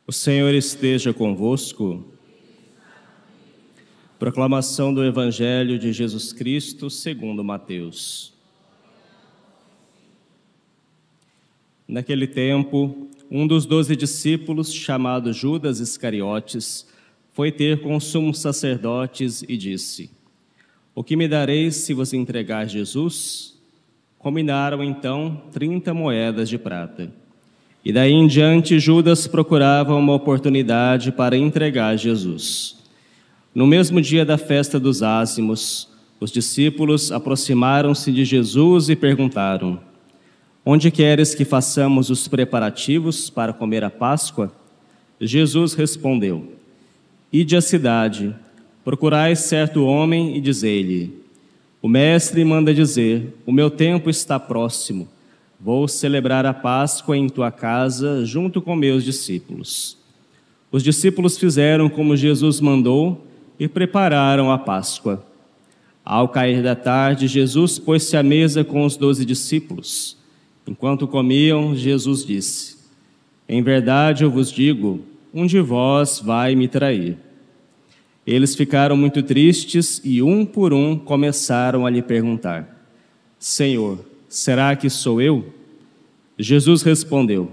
O Senhor esteja convosco. Proclamação do Evangelho de Jesus Cristo segundo Mateus. Naquele tempo, um dos 12 discípulos, chamado Judas Iscariotes, foi ter com os sumos sacerdotes e disse: "O que me dareis se vos entregar Jesus?" Combinaram então 30 moedas de prata. E daí em diante Judas procurava uma oportunidade para entregar Jesus. No mesmo dia da festa dos ázimos, os discípulos aproximaram-se de Jesus e perguntaram: "Onde queres que façamos os preparativos para comer a Páscoa?" Jesus respondeu: "Ide à cidade, procurai certo homem e dizei-lhe: o mestre manda dizer, o meu tempo está próximo. Vou celebrar a Páscoa em tua casa, junto com meus discípulos." Os discípulos fizeram como Jesus mandou e prepararam a Páscoa. Ao cair da tarde, Jesus pôs-se à mesa com os 12 discípulos. Enquanto comiam, Jesus disse: "Em verdade eu vos digo, um de vós vai me trair." Eles ficaram muito tristes e, um por um, começaram a lhe perguntar: "Senhor, será que sou eu?" Jesus respondeu: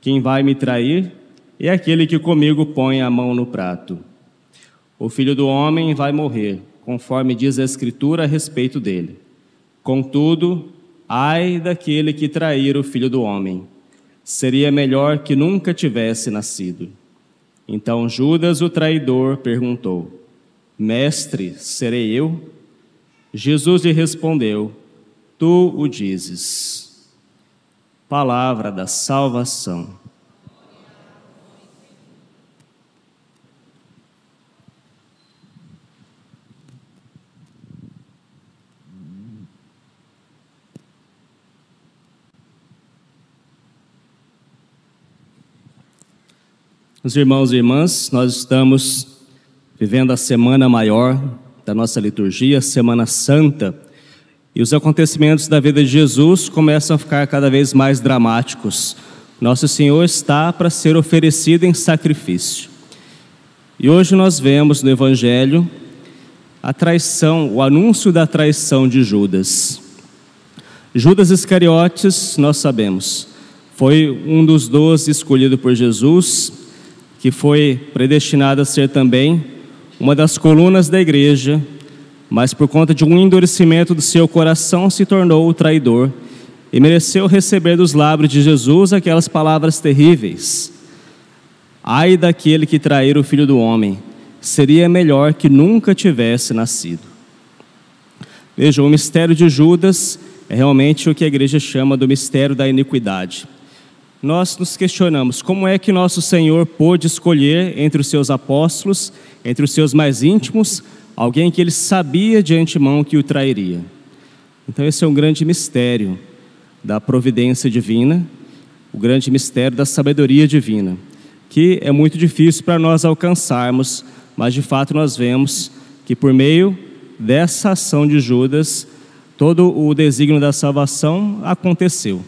"Quem vai me trair é aquele que comigo põe a mão no prato. O Filho do Homem vai morrer, conforme diz a Escritura a respeito dele. Contudo, ai daquele que trair o Filho do Homem. Seria melhor que nunca tivesse nascido." Então Judas, o traidor, perguntou: "Mestre, serei eu?" Jesus lhe respondeu: "Tu o dizes." Palavra da salvação. Os irmãos e irmãs, nós estamos vivendo a semana maior da nossa liturgia, Semana Santa, e os acontecimentos da vida de Jesus começam a ficar cada vez mais dramáticos. Nosso Senhor está para ser oferecido em sacrifício. E hoje nós vemos no Evangelho a traição, o anúncio da traição de Judas. Judas Iscariotes, nós sabemos, foi um dos 12 escolhido por Jesus, que foi predestinado a ser também uma das colunas da igreja, mas por conta de um endurecimento do seu coração se tornou o traidor e mereceu receber dos lábios de Jesus aquelas palavras terríveis: "Ai daquele que trair o Filho do Homem, seria melhor que nunca tivesse nascido." Veja, o mistério de Judas é realmente o que a igreja chama do mistério da iniquidade. Nós nos questionamos como é que nosso Senhor pôde escolher entre os seus apóstolos, entre os seus mais íntimos, alguém que ele sabia de antemão que o trairia. Então esse é um grande mistério da providência divina, o grande mistério da sabedoria divina, que é muito difícil para nós alcançarmos, mas de fato nós vemos que por meio dessa ação de Judas, todo o desígnio da salvação aconteceu.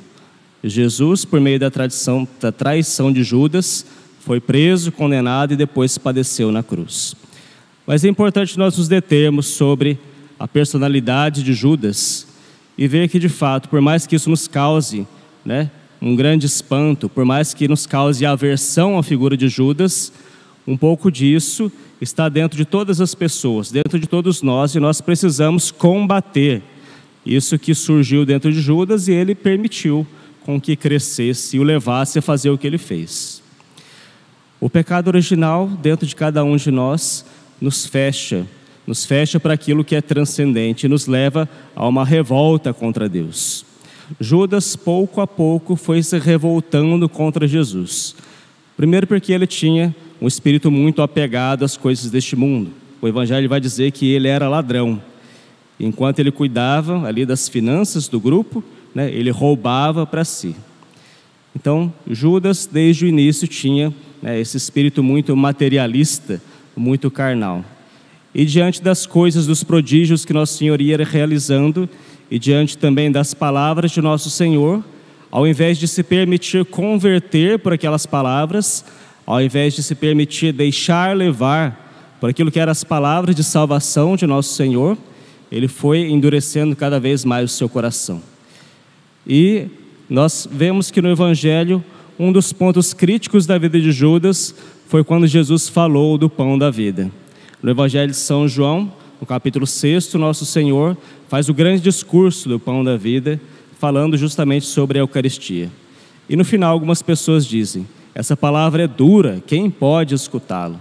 Jesus, por meio da traição de Judas, foi preso, condenado e depois padeceu na cruz. Mas é importante nós nos determos sobre a personalidade de Judas e ver que, de fato, por mais que isso nos cause um grande espanto, por mais que nos cause aversão à figura de Judas, um pouco disso está dentro de todas as pessoas, dentro de todos nós, e nós precisamos combater isso que surgiu dentro de Judas e ele permitiu com que crescesse e o levasse a fazer o que ele fez. O pecado original dentro de cada um de nós nos fecha para aquilo que é transcendente e nos leva a uma revolta contra Deus. Judas, pouco a pouco, foi se revoltando contra Jesus. Primeiro porque ele tinha um espírito muito apegado às coisas deste mundo. O Evangelho vai dizer que ele era ladrão. Enquanto ele cuidava ali das finanças do grupo, ele roubava para si. Então, Judas, desde o início, tinha esse espírito muito materialista, muito carnal. E diante das coisas, dos prodígios que Nosso Senhor ia realizando, e diante também das palavras de Nosso Senhor, ao invés de se permitir converter por aquelas palavras, ao invés de se permitir deixar levar por aquilo que eram as palavras de salvação de nosso Senhor, ele foi endurecendo cada vez mais o seu coração. E nós vemos que no Evangelho, um dos pontos críticos da vida de Judas foi quando Jesus falou do pão da vida. No Evangelho de São João, no capítulo 6, nosso Senhor faz o grande discurso do pão da vida, falando justamente sobre a Eucaristia. E no final algumas pessoas dizem: essa palavra é dura, quem pode escutá-la?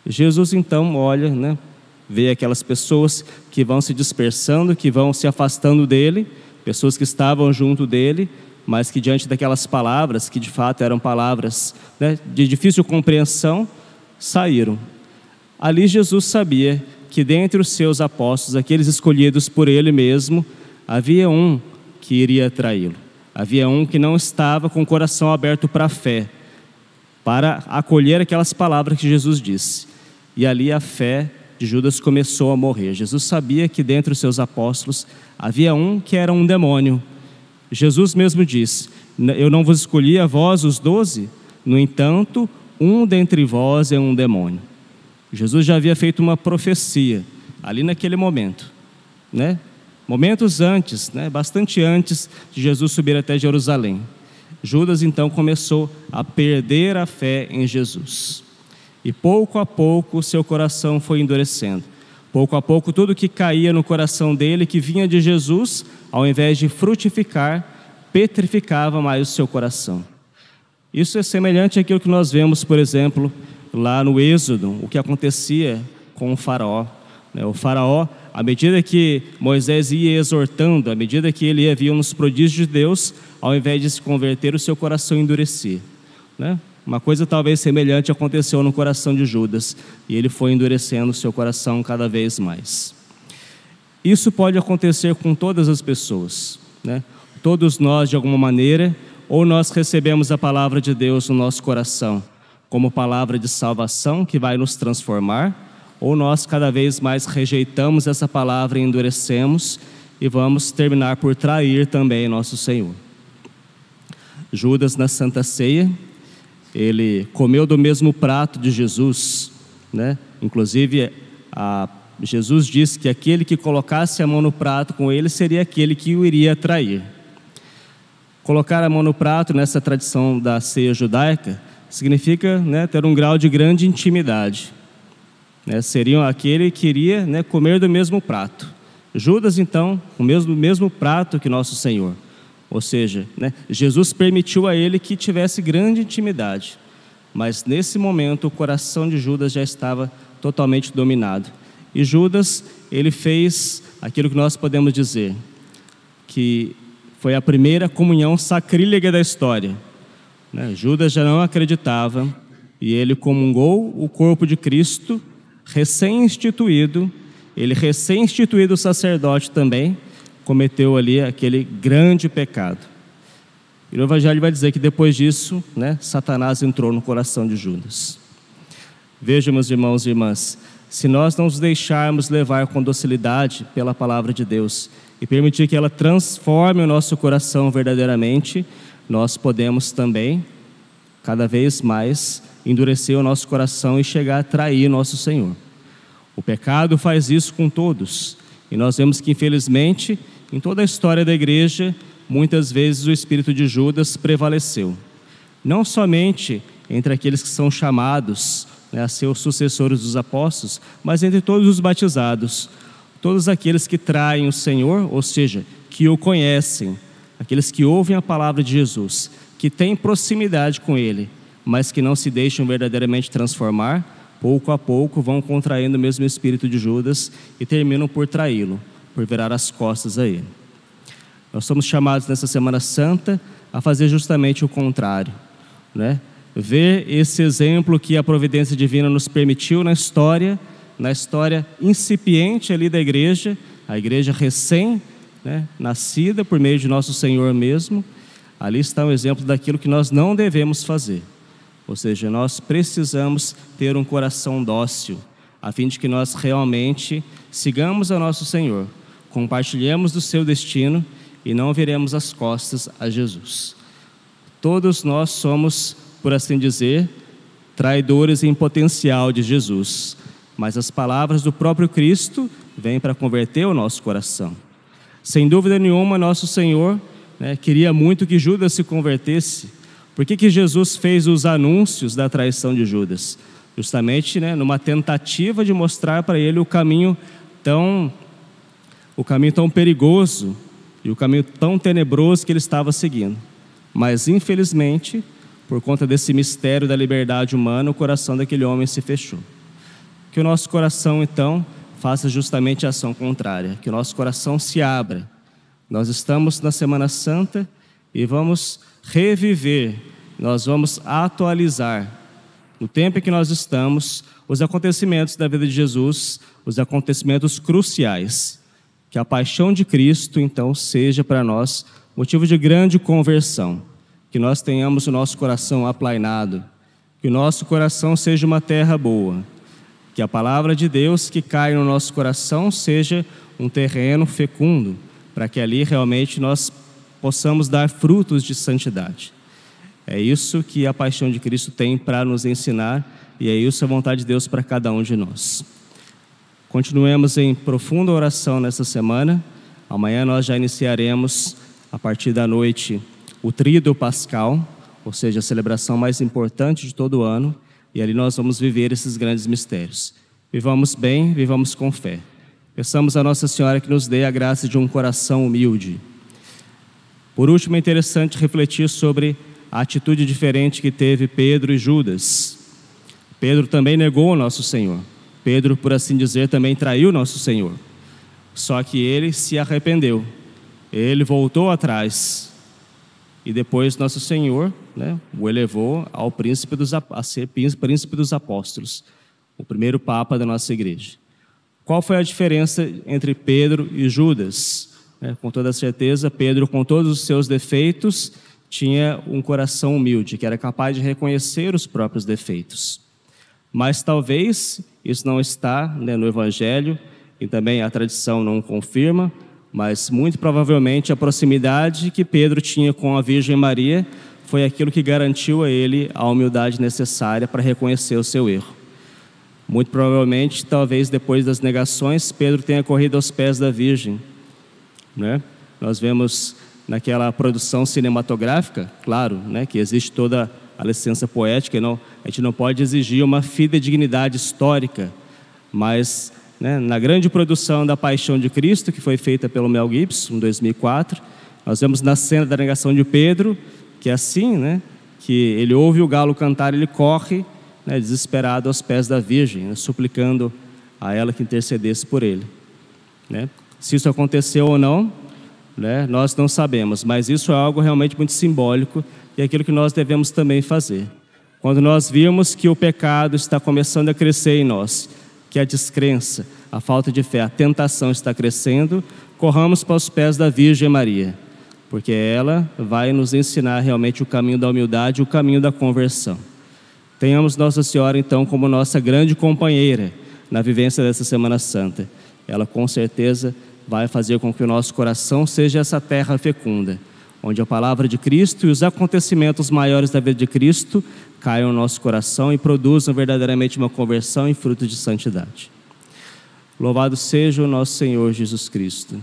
Jesus então olha, vê aquelas pessoas que vão se dispersando, que vão se afastando dele, pessoas que estavam junto dele, mas que diante daquelas palavras, que de fato eram palavras de difícil compreensão, saíram. Ali Jesus sabia que dentre os seus apóstolos, aqueles escolhidos por ele mesmo, havia um que iria traí-lo. Havia um que não estava com o coração aberto para a fé, para acolher aquelas palavras que Jesus disse. E ali a fé de Judas começou a morrer. Jesus sabia que dentre os seus apóstolos havia um que era um demônio. Jesus mesmo disse: eu não vos escolhi a vós os 12, no entanto, um dentre vós é um demônio. Jesus já havia feito uma profecia ali naquele momento, momentos antes, bastante antes de Jesus subir até Jerusalém. Judas então começou a perder a fé em Jesus. E pouco a pouco o seu coração foi endurecendo. Pouco a pouco tudo que caía no coração dele, que vinha de Jesus, ao invés de frutificar, petrificava mais o seu coração. Isso é semelhante àquilo que nós vemos, por exemplo, lá no Êxodo, o que acontecia com o faraó. O faraó, à medida que Moisés ia exortando, à medida que ele ia vendo os prodígios de Deus, ao invés de se converter, o seu coração endurecia. Uma coisa talvez semelhante aconteceu no coração de Judas, e ele foi endurecendo o seu coração cada vez mais. Isso pode acontecer com todas as pessoas, Todos nós, de alguma maneira, ou nós recebemos a palavra de Deus no nosso coração como palavra de salvação que vai nos transformar, ou nós cada vez mais rejeitamos essa palavra e endurecemos e vamos terminar por trair também nosso Senhor. Judas, na Santa Ceia, ele comeu do mesmo prato de Jesus, Inclusive, Jesus disse que aquele que colocasse a mão no prato com ele seria aquele que o iria trair. Colocar a mão no prato, nessa tradição da ceia judaica, significa ter um grau de grande intimidade. Seriam aquele que iria comer do mesmo prato. Judas, então, o mesmo prato que nosso Senhor. Ou seja, Jesus permitiu a ele que tivesse grande intimidade. Mas nesse momento o coração de Judas já estava totalmente dominado. E Judas, ele fez aquilo que nós podemos dizer, que foi a primeira comunhão sacrílega da história. Judas já não acreditava e ele comungou o corpo de Cristo, recém-instituído, ele recém-instituído sacerdote também, cometeu ali aquele grande pecado. E o Evangelho vai dizer que depois disso, Satanás entrou no coração de Judas. Vejam, meus irmãos e irmãs, se nós não nos deixarmos levar com docilidade pela palavra de Deus e permitir que ela transforme o nosso coração verdadeiramente, nós podemos também, cada vez mais, endurecer o nosso coração e chegar a trair nosso Senhor. O pecado faz isso com todos. E nós vemos que, infelizmente, em toda a história da igreja, muitas vezes o espírito de Judas prevaleceu. Não somente entre aqueles que são chamados a ser os sucessores dos apóstolos, mas entre todos os batizados. Todos aqueles que traem o Senhor, ou seja, que o conhecem, aqueles que ouvem a palavra de Jesus, que têm proximidade com Ele, mas que não se deixam verdadeiramente transformar, pouco a pouco vão contraindo o mesmo espírito de Judas e terminam por traí-lo, por virar as costas a ele. Nós somos chamados nessa Semana Santa a fazer justamente o contrário, Ver esse exemplo que a providência divina nos permitiu na história incipiente ali da igreja, a igreja nascida por meio de nosso Senhor mesmo. Ali está um exemplo daquilo que nós não devemos fazer. Ou seja, nós precisamos ter um coração dócil, a fim de que nós realmente sigamos a nosso Senhor, compartilhemos do seu destino e não viremos as costas a Jesus. Todos nós somos, por assim dizer, traidores em potencial de Jesus, mas as palavras do próprio Cristo vêm para converter o nosso coração. Sem dúvida nenhuma, nosso Senhor queria muito que Judas se convertesse. Por que Jesus fez os anúncios da traição de Judas? Justamente numa tentativa de mostrar para ele o caminho tão perigoso e o caminho tão tenebroso que ele estava seguindo. Mas, infelizmente, por conta desse mistério da liberdade humana, o coração daquele homem se fechou. Que o nosso coração, então, faça justamente a ação contrária, que o nosso coração se abra. Nós estamos na Semana Santa e vamos reviver, nós vamos atualizar, no tempo em que nós estamos, os acontecimentos da vida de Jesus, os acontecimentos cruciais. Que a paixão de Cristo, então, seja para nós motivo de grande conversão. Que nós tenhamos o nosso coração aplainado, que o nosso coração seja uma terra boa, que a palavra de Deus que cai no nosso coração seja um terreno fecundo, para que ali realmente nós possamos dar frutos de santidade. É isso que a paixão de Cristo tem para nos ensinar, e é isso a vontade de Deus para cada um de nós. Continuemos em profunda oração nessa semana. Amanhã nós já iniciaremos, a partir da noite, o Tríduo Pascal, ou seja, a celebração mais importante de todo o ano, e ali nós vamos viver esses grandes mistérios. Vivamos bem, vivamos com fé. Peçamos a Nossa Senhora que nos dê a graça de um coração humilde. Por último, é interessante refletir sobre a atitude diferente que teve Pedro e Judas. Pedro também negou o nosso Senhor. Pedro, por assim dizer, também traiu o nosso Senhor. Só que ele se arrependeu. Ele voltou atrás. E depois nosso Senhor o elevou a ser príncipe dos apóstolos, o primeiro papa da nossa igreja. Qual foi a diferença entre Pedro e Judas? Com toda certeza, Pedro, com todos os seus defeitos, tinha um coração humilde, que era capaz de reconhecer os próprios defeitos. Mas talvez isso não está no Evangelho, e também a tradição não confirma, mas muito provavelmente a proximidade que Pedro tinha com a Virgem Maria foi aquilo que garantiu a ele a humildade necessária para reconhecer o seu erro. Muito provavelmente, talvez depois das negações, Pedro tenha corrido aos pés da Virgem. Nós vemos naquela produção cinematográfica, claro, que existe toda a licença poética, a gente não pode exigir uma fidedignidade histórica, mas na grande produção da Paixão de Cristo, que foi feita pelo Mel Gibson, em 2004, nós vemos na cena da negação de Pedro, que é assim, que ele ouve o galo cantar, ele corre, desesperado aos pés da Virgem, suplicando a ela que intercedesse por ele. Se isso aconteceu ou não, nós não sabemos, mas isso é algo realmente muito simbólico e é aquilo que nós devemos também fazer. Quando nós vimos que o pecado está começando a crescer em nós, que a descrença, a falta de fé, a tentação está crescendo, corramos para os pés da Virgem Maria, porque ela vai nos ensinar realmente o caminho da humildade, o caminho da conversão. Tenhamos Nossa Senhora, então, como nossa grande companheira na vivência dessa Semana Santa. Ela, com certeza, vai fazer com que o nosso coração seja essa terra fecunda, onde a palavra de Cristo e os acontecimentos maiores da vida de Cristo caiam no nosso coração e produzam verdadeiramente uma conversão e fruto de santidade. Louvado seja o nosso Senhor Jesus Cristo.